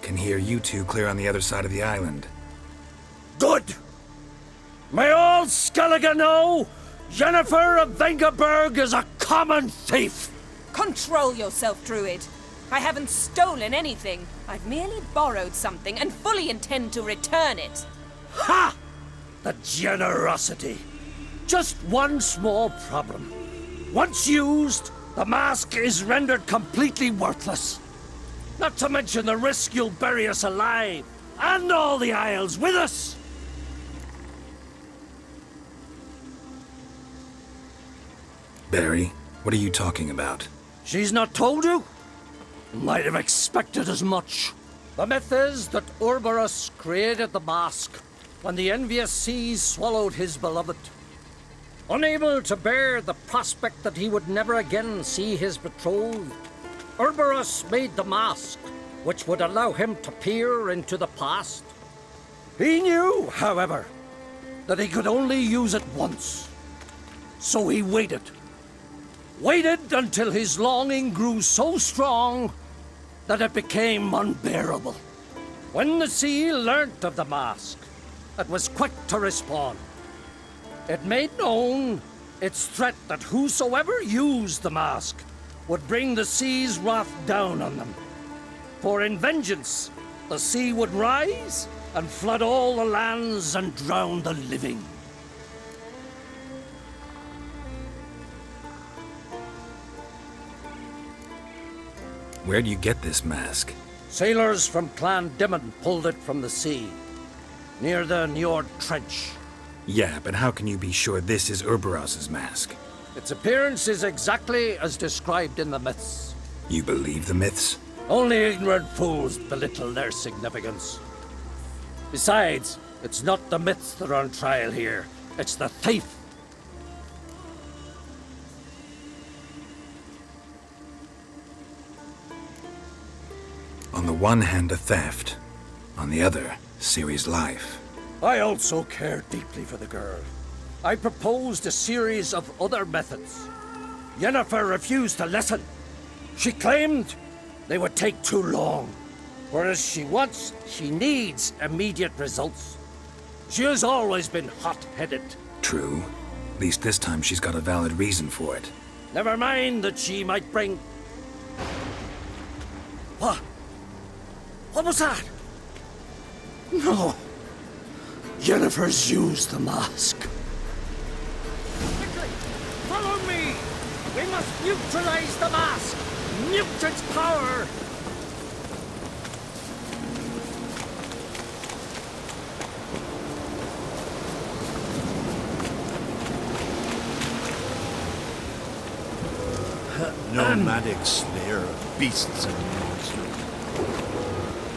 can hear you two clear on the other side of the island. Good! May all Skellige know Yennefer of Vengerberg is a common thief! Control yourself, druid. I haven't stolen anything. I've merely borrowed something and fully intend to return it. Ha! The generosity. Just one small problem. Once used, the mask is rendered completely worthless. Not to mention the risk you'll bury us alive, and all the Isles with us! Barry, what are you talking about? She's not told you? Might have expected as much. The myth is that Uroboros created the mask when the envious seas swallowed his beloved. Unable to bear the prospect that he would never again see his betrothed, Uroboros made the mask, which would allow him to peer into the past. He knew, however, that he could only use it once. So he waited. Waited until his longing grew so strong that it became unbearable. When the sea learnt of the mask, it was quick to respond. It made known its threat that whosoever used the mask would bring the sea's wrath down on them. For in vengeance, the sea would rise and flood all the lands and drown the living. Where do you get this mask? Sailors from Clan Dimon pulled it from the sea, near the Njord Trench. Yeah, but how can you be sure this is Uroboros' mask? Its appearance is exactly as described in the myths. You believe the myths? Only ignorant fools belittle their significance. Besides, it's not the myths that are on trial here. It's the thief. On the one hand, a theft. On the other, Ciri's life. I also care deeply for the girl. I proposed a series of other methods. Yennefer refused to listen. She claimed they would take too long, whereas she needs immediate results. She has always been hot-headed. True. At least this time she's got a valid reason for it. Never mind that she might bring... What? What was that? No. Yennefer's used the mask. Quickly! Follow me! We must neutralize the mask! Mute its power! Nomadic slayer of beasts and monsters.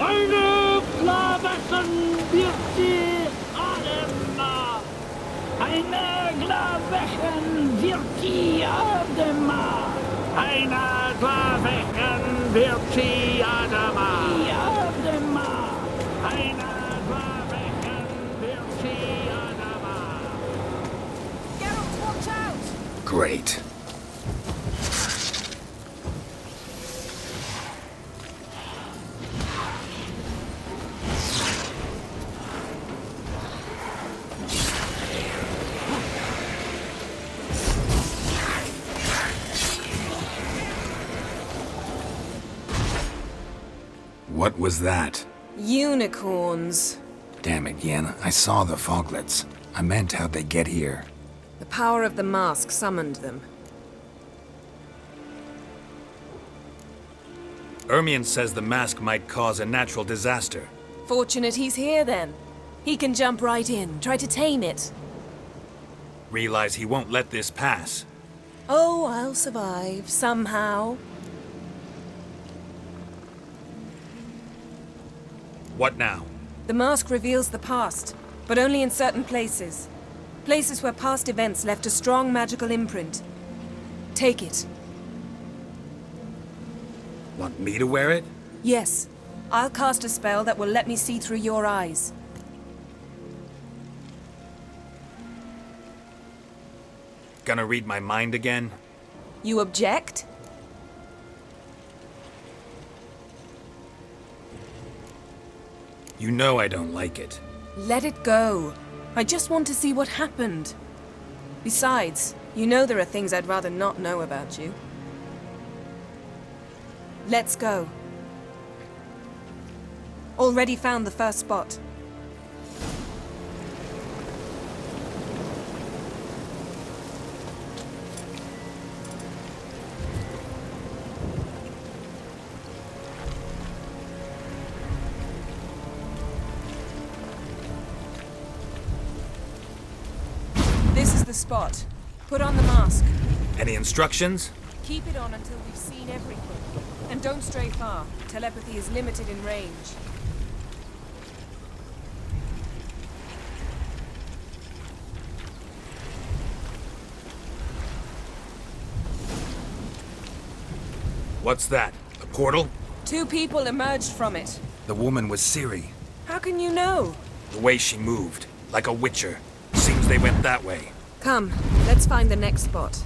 Eine Glavechen virti adema. Eine Glavechen virti adema. Eine Glavechen virti adema. Adema. Eine Glavechen virti adema. Geralt, watch out! Great. What was that? Unicorns. Damn it, Yen. I saw the foglets. I meant how'd they get here. The power of the mask summoned them. Ermion says the mask might cause a natural disaster. Fortunate he's here then. He can jump right in, try to tame it. Realize he won't let this pass. Oh, I'll survive, somehow. What now? The mask reveals the past, but only in certain places. Places where past events left a strong magical imprint. Take it. Want me to wear it? Yes. I'll cast a spell that will let me see through your eyes. Gonna read my mind again? You object? You know I don't like it. Let it go. I just want to see what happened. Besides, you know there are things I'd rather not know about you. Let's go. Already found the first spot. This is the spot. Put on the mask. Any instructions? Keep it on until we've seen everything. And don't stray far. Telepathy is limited in range. What's that? A portal? 2 people emerged from it. The woman was Ciri. How can you know? The way she moved, like a witcher. Seems they went that way. Come, let's find the next spot.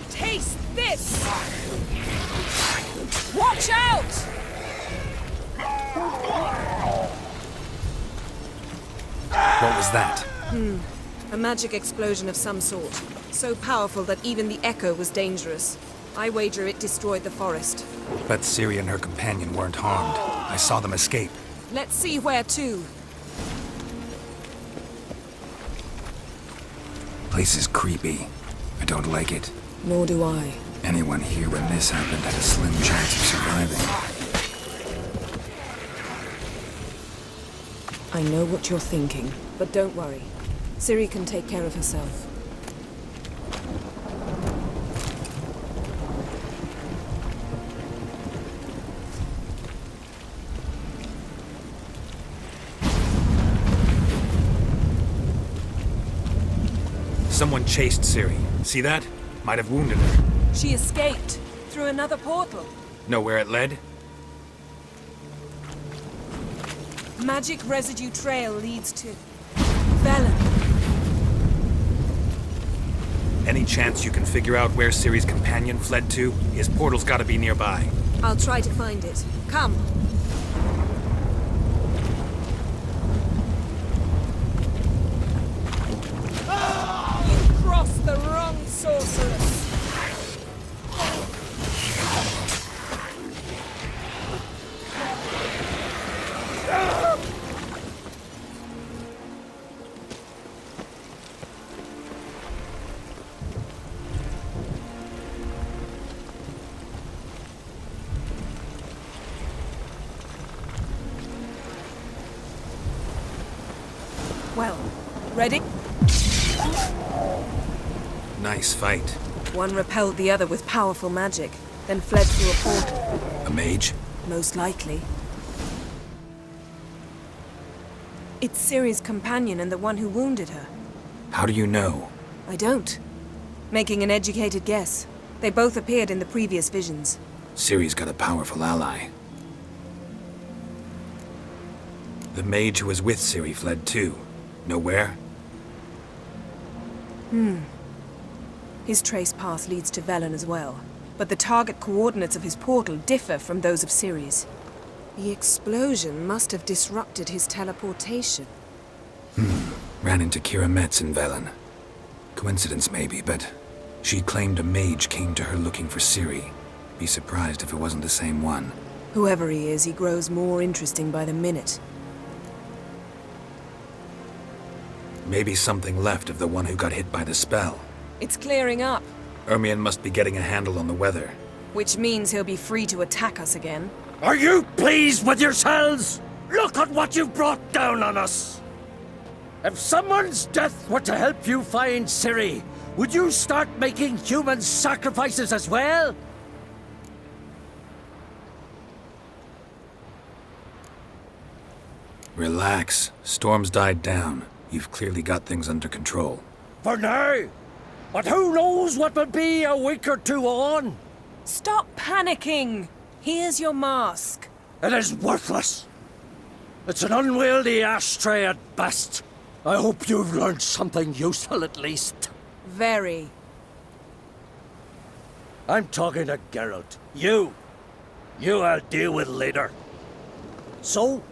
Taste this! Watch out! What was that? A magic explosion of some sort. So powerful that even the echo was dangerous. I wager it destroyed the forest. Bet Ciri and her companion weren't harmed. I saw them escape. Let's see where to. Place is creepy. I don't like it. Nor do I. Anyone here when this happened had a slim chance of surviving. I know what you're thinking, but don't worry. Ciri can take care of herself. Someone chased Ciri. See that? Might have wounded her. She escaped through another portal. Know where it led? Magic residue trail leads to Velen. Any chance you can figure out where Ciri's companion fled to? His portal's gotta be nearby. I'll try to find it. Come. You crossed the wrong sorceress. Well, ready? Nice fight. One repelled the other with powerful magic, then fled through a portal. A mage? Most likely. It's Ciri's companion and the one who wounded her. How do you know? I don't. Making an educated guess. They both appeared in the previous visions. Ciri's got a powerful ally. The mage who was with Ciri fled too. Know where? His trace path leads to Velen as well. But the target coordinates of his portal differ from those of Ciri's. The explosion must have disrupted his teleportation. Ran into Kira Metz in Velen. Coincidence maybe, but she claimed a mage came to her looking for Ciri. Be surprised if it wasn't the same one. Whoever he is, he grows more interesting by the minute. Maybe something left of the one who got hit by the spell. It's clearing up, Ermion must be getting a handle on the weather. which means he'll be free to attack us again. Are you pleased with yourselves? Look at what you've brought down on us! If someone's death were to help you find Ciri, would you start making human sacrifices as well? Relax. Storm's died down. You've clearly got things under control. For now. But who knows what will be a week or two on? Stop panicking! Here's your mask. It is worthless. It's an unwieldy ashtray at best. I hope you've learned something useful at least. Very. I'm talking to Geralt. You I'll deal with later. So?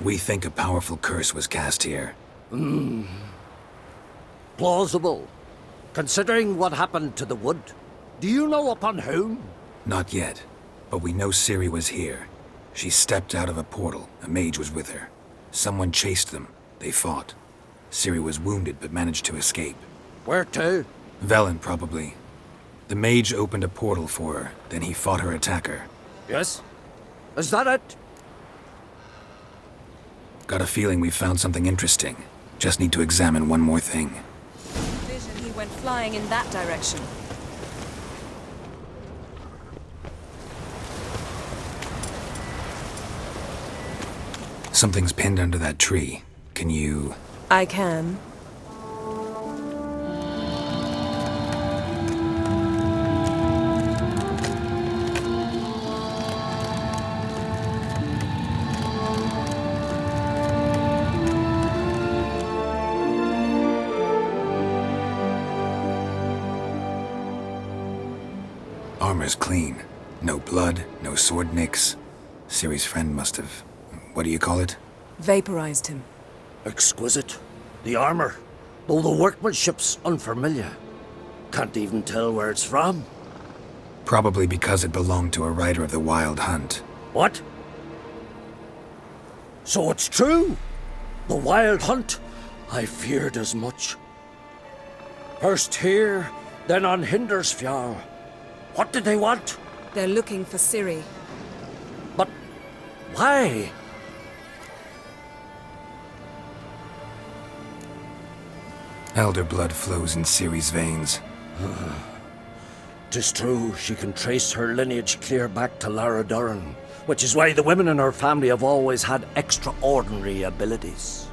We think a powerful curse was cast here. Plausible. Considering what happened to the wood. Do you know upon whom? Not yet, but we know Ciri was here. She stepped out of a portal. A mage was with her. Someone chased them. They fought. Ciri was wounded but managed to escape. Where to? Velen, probably. The mage opened a portal for her, then he fought her attacker. Yes? Is that it? Got a feeling we found something interesting. Just need to examine one more thing. Vision, he went flying in that direction. Something's pinned under that tree. Can you... I can. Armor's clean. No blood, no sword nicks. Ciri's friend must have... what do you call it? Vaporized him. Exquisite. The armor, though the workmanship's unfamiliar. Can't even tell where it's from. Probably because it belonged to a rider of the Wild Hunt. What? So it's true? The Wild Hunt? I feared as much. First here, then on Hindersfjall. What did they want? They're looking for Ciri. But why? Elder blood flows in Ciri's veins. 'Tis true, she can trace her lineage clear back to Lara Duran, which is why the women in her family have always had extraordinary abilities.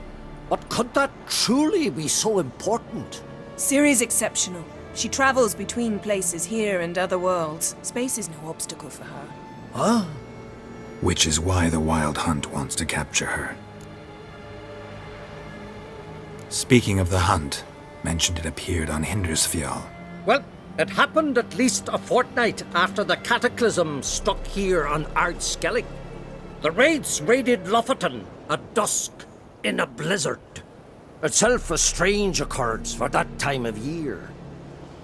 But could that truly be so important? Ciri's exceptional. She travels between places here and other worlds. Space is no obstacle for her. Huh? Which is why the Wild Hunt wants to capture her. Speaking of the hunt, mentioned it appeared on Hindersfjall. Well, it happened at least a fortnight after the cataclysm struck here on Ardskellig. The raids raided Lofoten at dusk in a blizzard. Itself a strange occurrence for that time of year.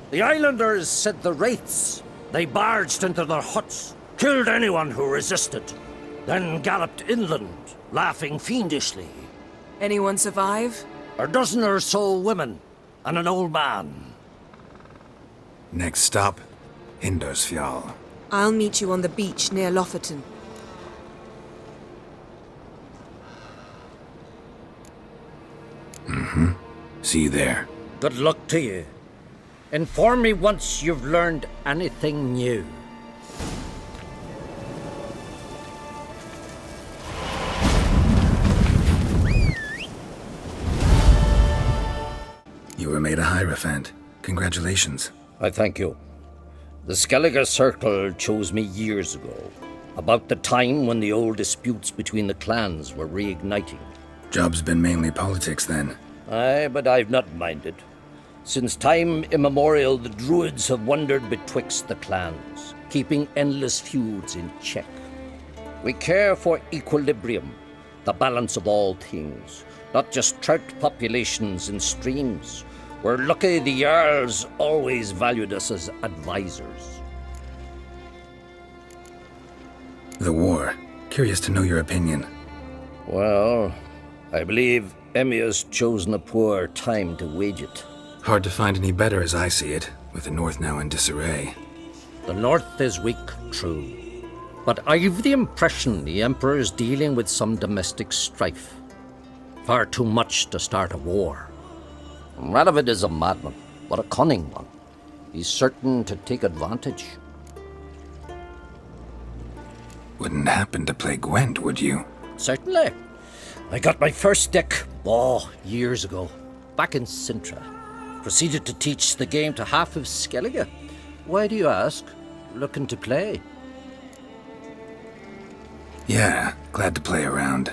The islanders said the wraiths. They barged into their huts, killed anyone who resisted, then galloped inland, laughing fiendishly. Anyone survive? A dozen or so women, and an old man. Next stop, Hindersfjall. I'll meet you on the beach near Lofoten. See you there. Good luck to you. Inform me once you've learned anything new. You were made a Hierophant. Congratulations. I thank you. The Skellige Circle chose me years ago, about the time when the old disputes between the clans were reigniting. Job's been mainly politics then. Aye, but I've not minded. Since time immemorial, the druids have wandered betwixt the clans, keeping endless feuds in check. We care for equilibrium, the balance of all things, not just trout populations and streams. We're lucky the Jarls always valued us as advisors. The war. Curious to know your opinion. Well, I believe Emmir's chosen a poor time to wage it. Hard to find any better as I see it, with the North now in disarray. The North is weak, true. But I've the impression the Emperor's dealing with some domestic strife. Far too much to start a war. Radovid is a madman, but a cunning one. He's certain to take advantage. Wouldn't happen to play Gwent, would you? Certainly. I got my first deck, years ago, back in Sintra. Proceeded to teach the game to half of Skellige. Why do you ask? Looking to play? Yeah, glad to play around.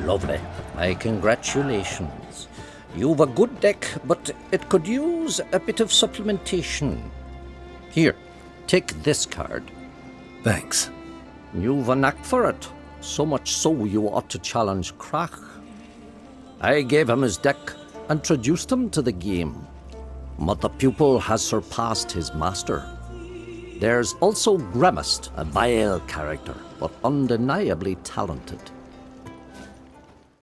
Lovely. My congratulations. You've a good deck, but it could use a bit of supplementation. Here, take this card. Thanks. You've a knack for it. So much so you ought to challenge Krach. I gave him his deck, introduced him to the game. But the pupil has surpassed his master. There's also Gremist, a vile character, but undeniably talented.